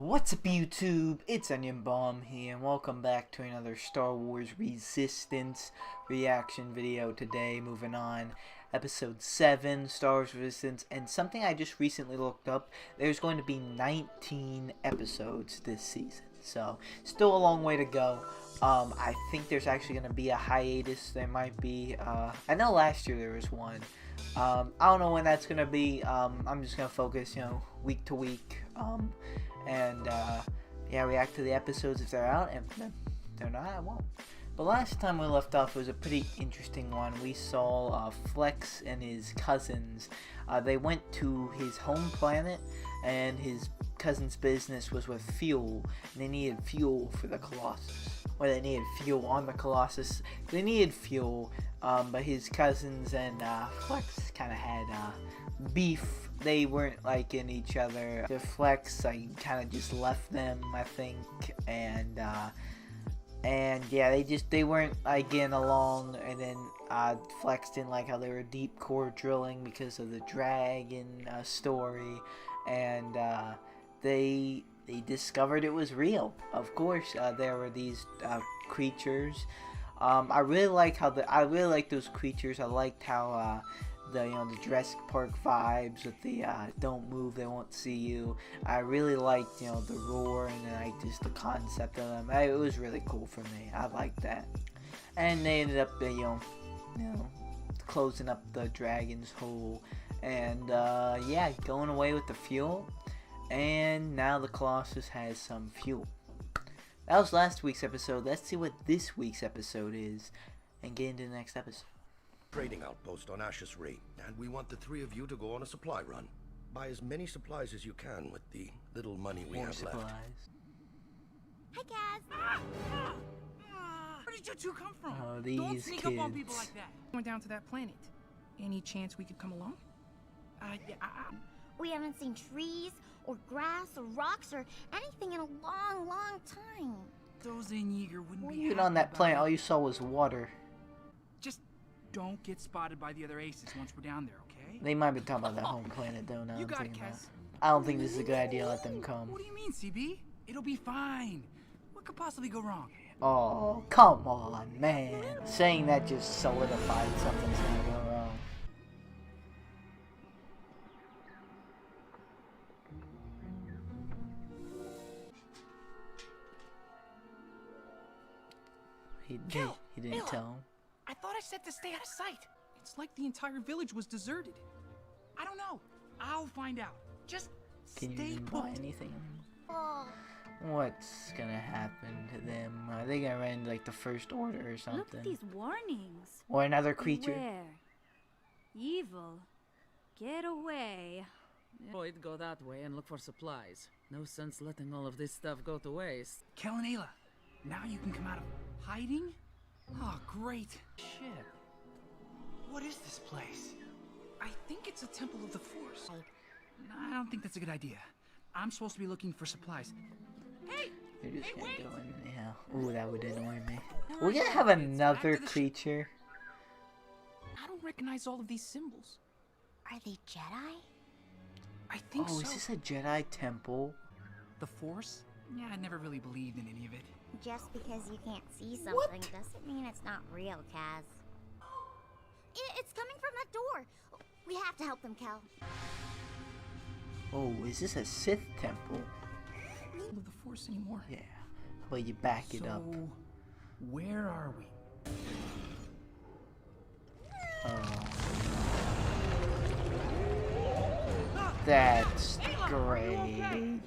What's up YouTube, it's Onion Bomb here and welcome back to another Star Wars Resistance reaction video. Today, moving on, episode 7, Star Wars Resistance, and something I just recently looked up, there's going to be 19 episodes this season, so still a long way to go. I think there's actually going to be a hiatus. There might be, I know last year there was one. I don't know when that's going to be. I'm just going to focus, week to week, and react to the episodes if they're out, and if they're not, I won't. But last time we left off was a pretty interesting one. We saw Flex and his cousins. They went to his home planet, and his cousin's business was with fuel, and they needed fuel for the Colossus. Or they needed fuel on the Colossus. They needed fuel, but his cousins and Flex kind of had beef. They weren't liking each other. The Flex, I kind of just left them, I think, and yeah, they weren't like getting along. And then Flex didn't like how they were deep core drilling because of the dragon story, and they discovered it was real. Of course, there were these creatures. I really like those creatures. I liked how the Jurassic Park vibes with the don't move, they won't see you. I really liked the roar and just the concept of them. It was really cool for me. I liked that. And they ended up closing up the dragon's hole and going away with the fuel. And now the Colossus has some fuel. That was last week's episode. Let's see what this week's episode is and get into the next episode. Trading outpost on Ashes Ray, and we want the three of you to go on a supply run. Buy as many supplies as you can with the little money we have left. Hi, Kaz. Where did you two come from? Oh, these Don't sneak kids. up on people like that. Went down to that planet. Any chance we could come along? We haven't seen trees or grass or rocks or anything in a long, long time. Those in Yeager wouldn't be Even happy on that about planet, it. all you saw was water. Just don't get spotted by the other aces once we're down there, okay? They might be talking about that home planet, though. Now You I'm got it, thinking about Kaz. it. I don't think this is a good idea to let them come. What do you mean, CB? It'll be fine. What could possibly go wrong? Oh, come on, man. Saying that just solidified something's gonna go wrong. He didn't Ayla. tell him. I thought I said to stay out of sight. It's like the entire village was deserted. I don't know. I'll find out. Just Can you stay even put. buy anything? Oh, What's gonna happen to them? Are they gonna run into, like, the First Order or Look something? at these warnings. Or another creature? Beware. Evil. Get away. Boyd, go that way and look for supplies. No sense letting all of this stuff go to waste. Kel and Ayla, now you can come out of hiding? Oh, great. Shit. What is this place? I think it's a temple of the Force. I don't think that's a good idea. I'm supposed to be looking for supplies. Hey! You're just Hey, gonna wait! go in, yeah. Ooh, that would annoy me. No, We're gonna have it's another back to the creature. I don't recognize all of these symbols. are they Jedi? I think Oh, so. is this a Jedi temple? The Force? Yeah, I never really believed in any of it. Just because you can't see something doesn't mean it's not real, Kaz. It's coming from that door. We have to help them, Kel. Oh, is this a Sith temple? Of the Force anymore. Yeah. Well, you back it up. So, where are we? Oh. That's great.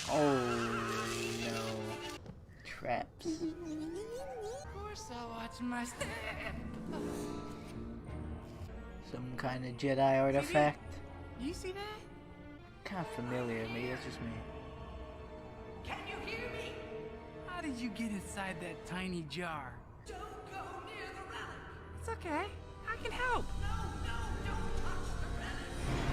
Oh no. Traps. Of course I'll watch my step. Some kind of Jedi artifact. You see that? Kind of familiar, maybe that's just me. Can you hear me? How did you get inside that tiny jar? Don't go near the relic. It's okay. I can help. No, don't touch the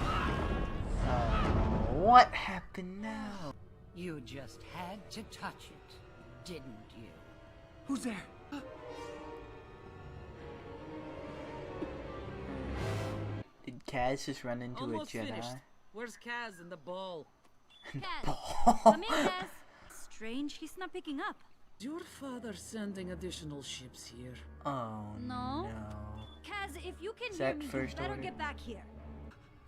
relic. Oh, what happened now? You just had to touch it, didn't you? Who's there? Kaz just run into Almost a Jedi? finished. Where's Kaz and the ball? Kaz, come in, Kaz. Strange, he's not picking up. Is your father sending additional ships here? Oh No? no. Kaz, if you can Is hear that me, you First better Order? get back here.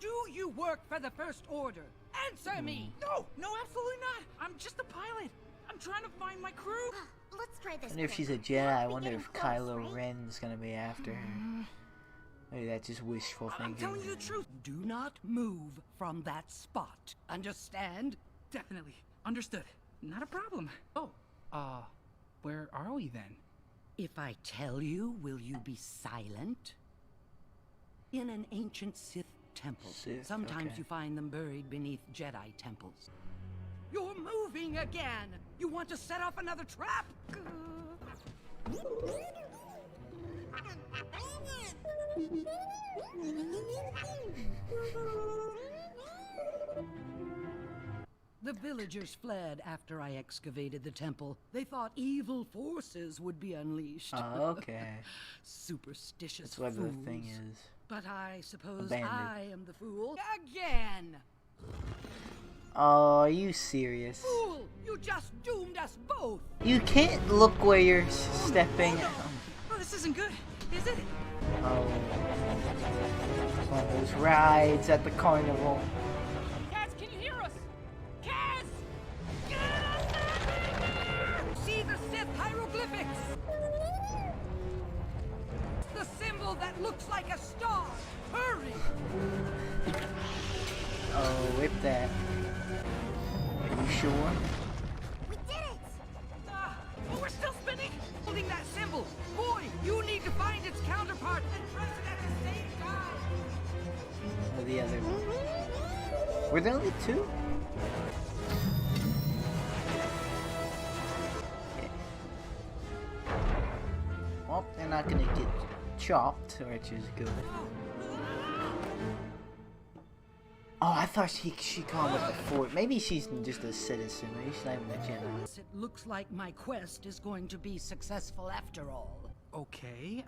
Do you work for the First Order? Answer me! No, absolutely not. I'm just a pilot. I'm trying to find my crew. Let's try this. I wonder if she's a Jedi. I wonder if Kylo Ren's gonna be after her. Maybe that's just wishful I'm telling thinking. you the truth. Do not move from that spot. Understand? Definitely. Understood. Not a problem. Oh, where are we then? If I tell you, will you be silent? In an ancient Sith temple. Sith, Sometimes okay. you find them buried beneath Jedi temples. You're moving again! You want to set off another trap? The villagers fled after I excavated the temple. They thought evil forces would be unleashed. Oh, okay. Superstitious That's what the fools. thing is. But I suppose Abandoned. I am the fool again. Oh, are you serious? Fool! You just doomed us both. You can't look where you're stepping. Oh, this isn't good, is it? Oh. One of those rides at the carnival. Kaz, can you hear us? Kaz! See the Sith hieroglyphics! The symbol that looks like a star! Hurry! Oh, whip that. Are you sure? We did it! Oh, we're still spinning! Holding that symbol! Boy, you need to find its counterpart and press it at the same time! Or the other one? Were there only two? Yeah. Well, they're not gonna get chopped, which is good. Oh, I thought she called with the fort. Maybe she's just a citizen. Maybe she's not even a Jedi. It looks like my quest is going to be successful after all. Okay.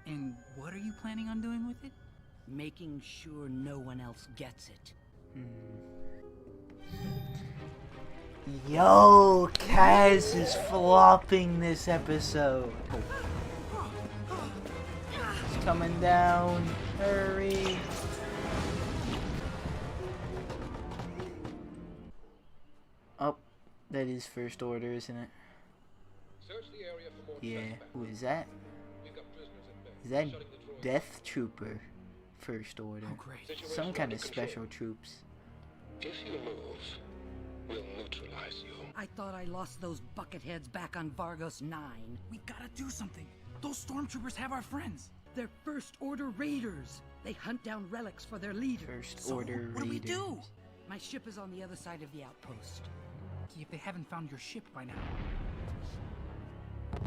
And what are you planning on doing with it? Making sure no one else gets it. Yo, Kaz is flopping this episode. It's coming down. Hurry. Oh, that is First Order, isn't it? Search the area for more Yeah. suspects. Who is that? We've got prisoners at bay. Is that Shutting the droid. Death Trooper? First Order. Oh, great. Situation Some kind under of control. special troops. If you move, we'll neutralize you. I thought I lost those bucketheads back on Vargos 9. We gotta do something. Those stormtroopers have our friends. They're First Order raiders. They hunt down relics for their leader. First So, Order what do we Raiders. do? My ship is on the other side of the outpost. If they haven't found your ship by now.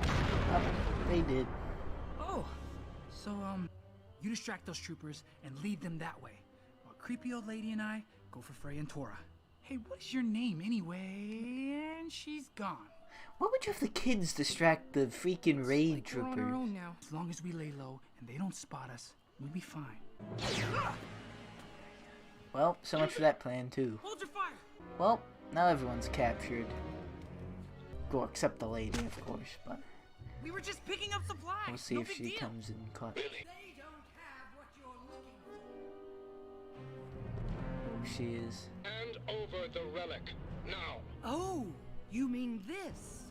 Oh, they did. Oh, so, you distract those troopers and lead them that way. While creepy old lady and I go for Frey and Tora. Hey, what is your name anyway? And she's gone. Why would you have the kids distract the freaking raid Like we're on our troopers? own now. As long as we lay low and they don't spot us, we'll be fine. Well, so much for that plan too. Hold your fire! Well, now everyone's captured. Well, except the lady, of course, but We were just picking up supplies. we'll see no if big she deal. comes in clutch. They don't have what you're looking for. Oh, she is. Hand over the relic. Now. Oh, you mean this?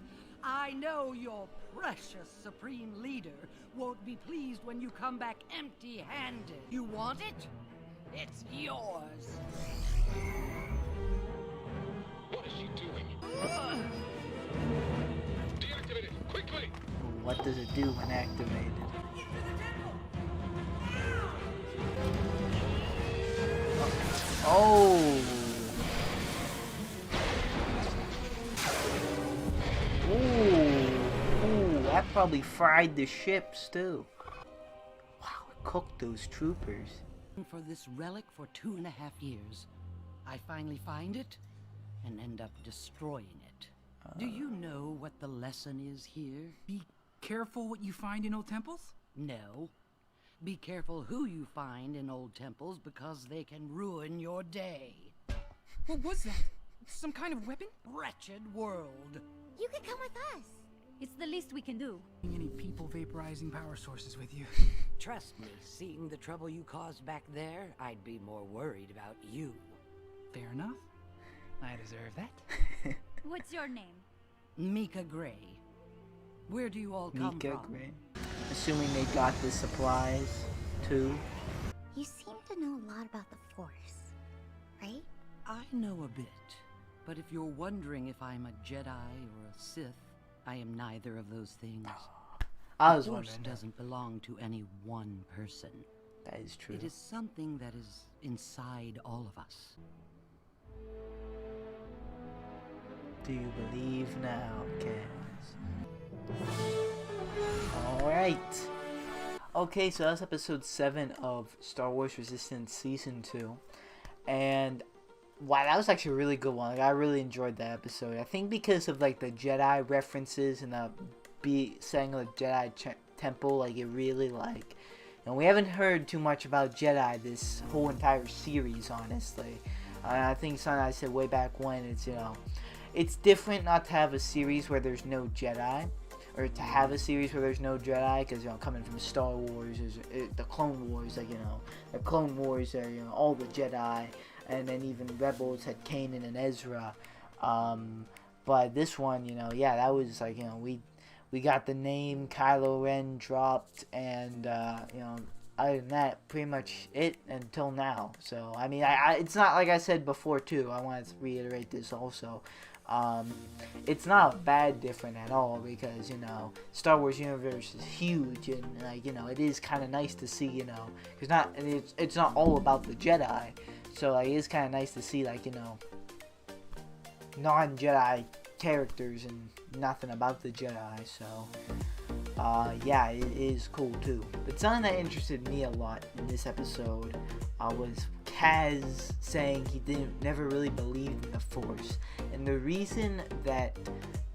I know your precious Supreme Leader won't be pleased when you come back empty-handed. You want it? It's yours. What is she doing? Deactivate it, quickly! What does it do when activated? Oh! Ooh, that probably fried the ships too. Wow, it cooked those troopers. For this relic for 2.5 years. I finally find it and end up destroying it. Do you know what the lesson is here? Be careful what you find in old temples? No. Be careful who you find in old temples because they can ruin your day. What was that? Some kind of weapon? Wretched world. You can come with us. It's the least we can do. Any people vaporizing power sources with you? Trust me, seeing the trouble you caused back there, I'd be more worried about you. Fair enough. I deserve that. What's your name? Mika Gray. Where do you all come Mika from? Gray. Assuming they got the supplies too. You seem to know a lot about the Force, right? I know a bit, but if you're wondering if I'm a Jedi or a Sith, I am neither of those things. I was The Force wondering. doesn't belong to any one person. That is true. It is something that is inside all of us. Do you believe now, Kaz? Alright. Okay, so that's episode 7 of Star Wars Resistance Season 2. And wow, that was actually a really good one. Like, I really enjoyed that episode. I think because of like the Jedi references and the saying the Jedi temple, like it really like, and we haven't heard too much about Jedi this whole entire series, honestly. I think something I said way back when, it's, you know, it's different not to have a series where there's no Jedi, or to have a series where there's no Jedi, because, you know, coming from Star Wars, the Clone Wars, like, you know, the Clone Wars are, you know, all the Jedi, and then even Rebels had Kanan and Ezra, but this one, you know, yeah, that was, like, you know, we got the name Kylo Ren dropped, and, you know, other than that, pretty much it until now. So, I mean, it's not, like I said before, too, I want to reiterate this also, it's not a bad different at all, because, you know, Star Wars universe is huge, and, like, you know, it is kind of nice to see, you know, it's not all about the Jedi, so, like, it's kind of nice to see, like, you know, non-Jedi characters and nothing about the Jedi, so, yeah, it is cool too. But something that interested me a lot in this episode was Kaz saying he never really believed in the Force, and the reason that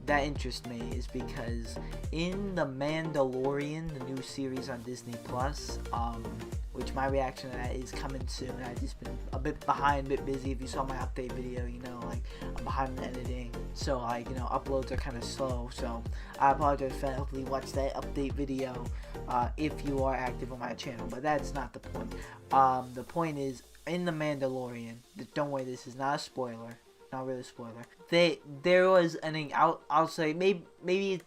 interests me is because in The Mandalorian, the new series on Disney Plus, which my reaction to that is coming soon. I've just been a bit behind, a bit busy. If you saw my update video, you know, like, I'm behind in editing, so, like, you know, uploads are kind of slow, so I apologize for that. Hopefully watch that update video if you are active on my channel, but that's not the point. The point is, in The Mandalorian, don't worry, this is not a spoiler, not really a spoiler, there was an, I'll say, maybe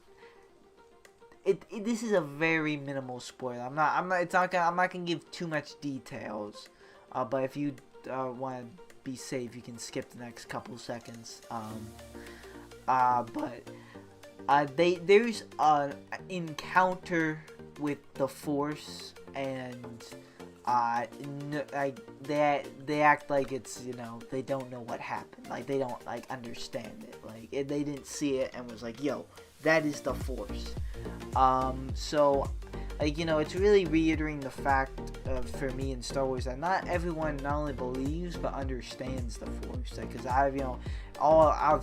this is a very minimal spoiler. I'm not gonna give too much details. But if you want to be safe, you can skip the next couple seconds. There's an encounter with the Force, and they act like it's, you know, they don't know what happened. Like, they don't, like, understand it. Like, they didn't see it and was like, yo, that is the Force. So, like, you know, it's really reiterating the fact for me in Star Wars that not everyone not only believes but understands the Force. Like, because I've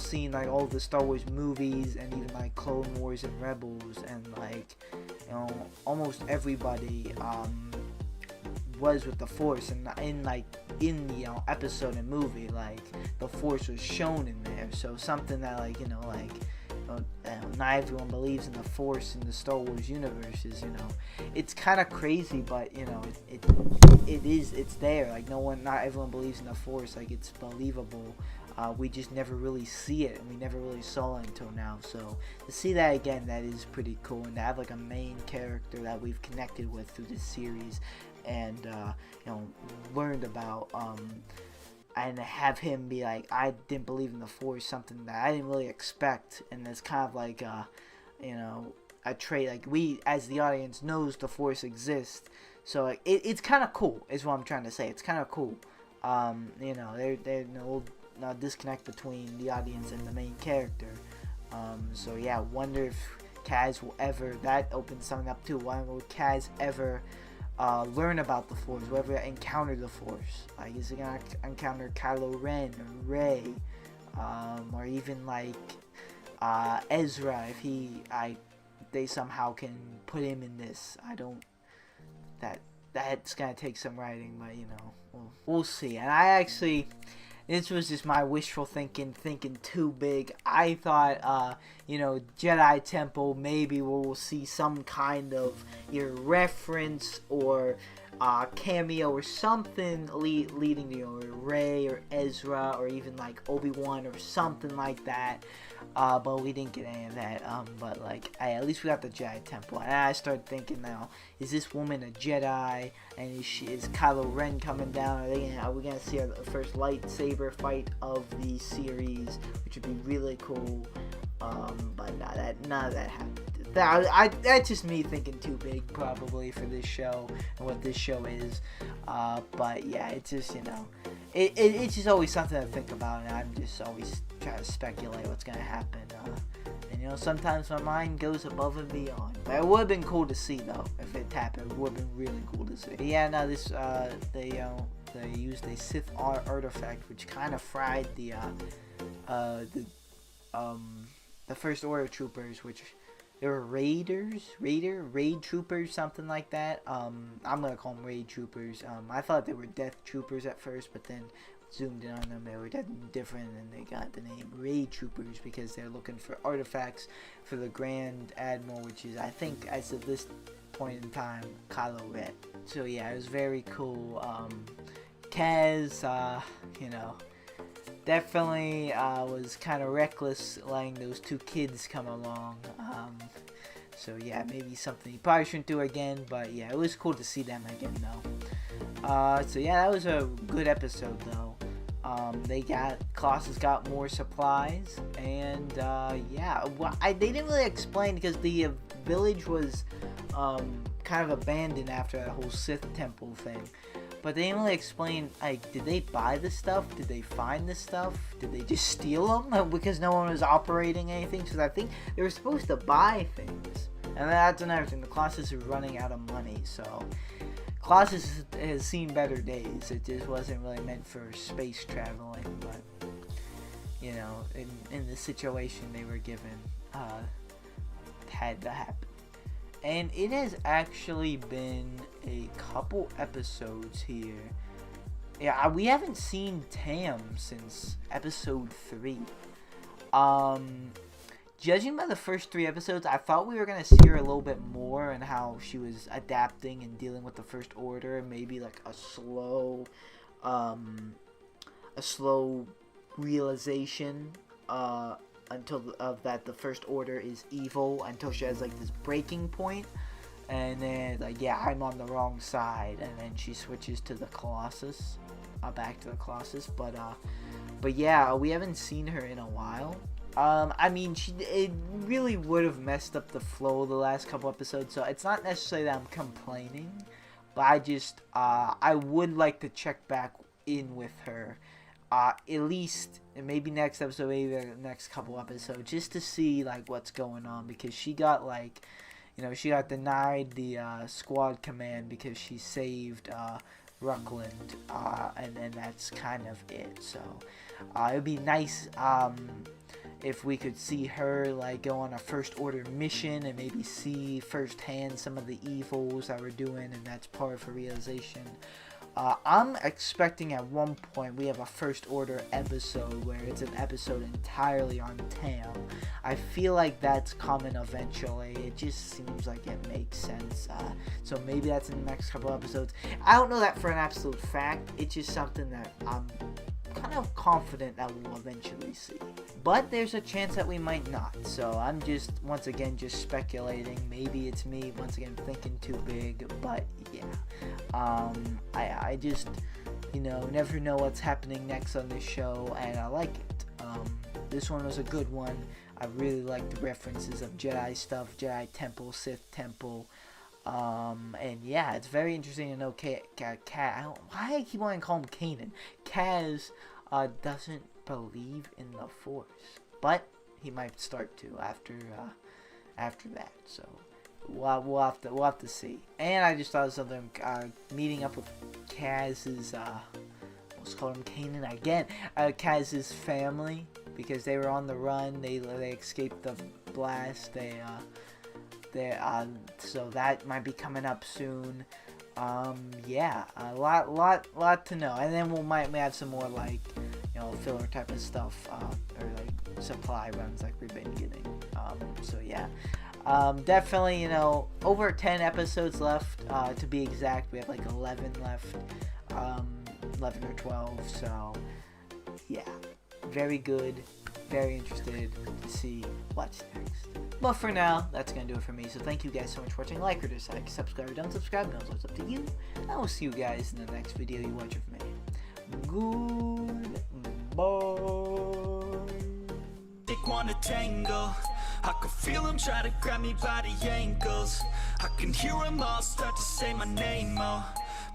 seen, like, all the Star Wars movies and even, like, Clone Wars and Rebels, and, like, you know, almost everybody was with the Force, and in the, you know, episode and movie, like, the Force was shown in there. So something that, like, you know, like, not everyone believes in the Force in the Star Wars universe is, you know, it's kind of crazy, but, you know, it's there. Like, not everyone believes in the Force. Like, it's believable. We just never really see it, and we never really saw it until now. So to see that again, that is pretty cool, and to have, like, a main character that we've connected with through this series, and you know, learned about, and have him be like, I didn't believe in the Force, something that I didn't really expect, and it's kind of like, you know, a trait, like, we as the audience knows the Force exists, so, like, it's kind of cool, is what I'm trying to say. It's kind of cool. You know, there's no disconnect between the audience and the main character. So yeah, wonder if Kaz will ever, that opens something up too, why will Kaz ever learn about the Force, whoever encountered the Force. Like, is he gonna encounter Kylo Ren or Rey, or even, like, Ezra, if they somehow can put him in this. that's gonna take some writing, but you know, we'll see. And I actually, this was just my wishful thinking too big. I thought, you know, Jedi Temple, maybe we'll see some kind of either reference or cameo or something leading to, you know, Rey or Ezra or even like Obi-Wan or something like that. But we didn't get any of that. But like, at least we got the Jedi Temple. And I started thinking now, is this woman a Jedi? And is Kylo Ren coming down? Are we gonna see our first lightsaber fight of the series, which would be really cool? But none of that happened. That's just me thinking too big, probably, for this show and what this show is. But yeah, it's just, you know, it's just always something to think about, and I'm just always trying to speculate what's gonna happen. And you know, sometimes my mind goes above and beyond. But it would have been cool to see, though, if it happened. It would have been really cool to see. But yeah, no, this they used a Sith artifact, which kind of fried the First Order troopers, which they were raid troopers, something like that. I'm gonna call them raid troopers. I thought they were death troopers at first, but then zoomed in on them, they were different, and they got the name raid troopers because they're looking for artifacts for the Grand Admiral, which is, I think, as of this point in time, Kylo Ren. So yeah, it was very cool. Kaz, you know, definitely was kind of reckless letting those two kids come along. So yeah, maybe something you probably shouldn't do again, but yeah, it was cool to see them again though. So yeah, that was a good episode though. Colossus got more supplies, and yeah, they didn't really explain because the village was kind of abandoned after that whole Sith temple thing. But they didn't really explain, like, did they buy the stuff? Did they find the stuff? Did they just steal them? Because no one was operating anything? Because I think they were supposed to buy things. And that's another thing. The Colossus is running out of money, so Colossus has seen better days. It just wasn't really meant for space traveling, but, you know, in the situation they were given, had to happen. And it has actually been a couple episodes here. Yeah, we haven't seen Tam since episode 3. Judging by the first 3 episodes, I thought we were going to see her a little bit more and how she was adapting and dealing with the First Order. Maybe like a slow realization that the First Order is evil, until she has like this breaking point, and then like, yeah, I'm on the wrong side, and then she switches to the Colossus, back to the Colossus. But yeah, we haven't seen her in a while. I mean, it really would have messed up the flow of the last couple episodes, so it's not necessarily that I'm complaining, but I just I would like to check back in with her. At least, and maybe next episode, maybe the next couple episodes, just to see like what's going on, because she got, like, you know, she got denied the squad command because she saved Ruckland, and that's kind of it. So it would be nice if we could see her like go on a First Order mission and maybe see firsthand some of the evils that we're doing, and that's part of her realization. I'm expecting at one point we have a First Order episode where it's an episode entirely on Tam. I feel like that's coming eventually. It just seems like it makes sense. So maybe that's in the next couple episodes. I don't know that for an absolute fact. It's just something that I'm kind of confident that we'll eventually see. But there's a chance that we might not. So I'm just, once again, just speculating. Maybe it's me, once again, thinking too big. But yeah. I just, you know, never know what's happening next on this show, and I like it. This one was a good one. I really like the references of Jedi stuff, Jedi Temple, Sith Temple. And yeah, it's very interesting to know why I keep wanting to call him Kanan. Kaz doesn't believe in the Force, but he might start to after that. So we'll have to see. And I just thought of something. Meeting up with Kaz's let's call him Kanan again. Kaz's family, because they were on the run. They escaped the blast. So that might be coming up soon. yeah, a lot to know, and then we might have some more like, you know, filler type of stuff, or like supply runs like we've been getting. So yeah, definitely, you know, over 10 episodes left, to be exact. We have like 11 left, 11 or 12. So yeah, very good, very interested to see what's next. But for now, that's going to do it for me. So thank you guys so much for watching. Like or dislike, subscribe or don't subscribe. No, it's up to you. I will see you guys in the next video you watch of me. Goodbye. They wanna tangle. I can feel them try to grab me by the ankles. I can hear them all start to say my name, oh.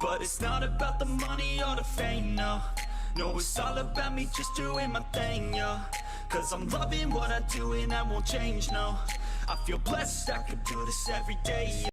But it's not about the money or the fame, no. No, it's all about me just doing my thing, yo. Cause I'm loving what I do and I won't change, no. I feel blessed, I could do this every day.